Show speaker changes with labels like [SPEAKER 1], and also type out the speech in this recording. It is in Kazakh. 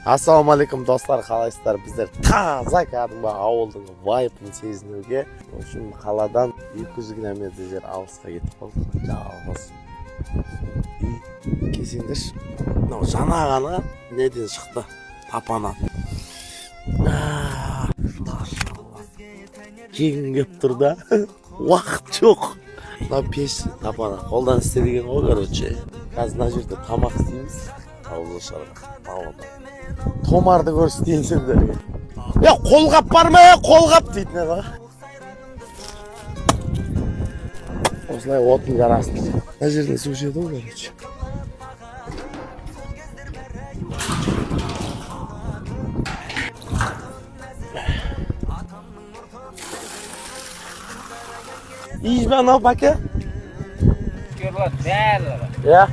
[SPEAKER 1] Assalomu alaykum do'stlar, qalaysizlar? Bizlar toza kadimgi avulning vibe'ini seznuga shu qal'adan 200 km yer alысqa ketib qoldik. Yolg'iz. Kesindir. Жаңа ғана неден шықты? Тапанат. Кең кеп тұр да. Уақыт жоқ. Мына пеш тапанат. Қолдан істеген ғой, короче. Қазір мына жерде тамақ істейміз. Ауылшарға. Ауылда. Томарды көрсетейін сендерге. Қолғап бар ма? Қолғап дейді не ба? Осылай отын жарасын. Мына жерден су ішеді ғой, короче. İyiyiz ben ne bak ya?
[SPEAKER 2] Görüyor, değerli.
[SPEAKER 1] Ya.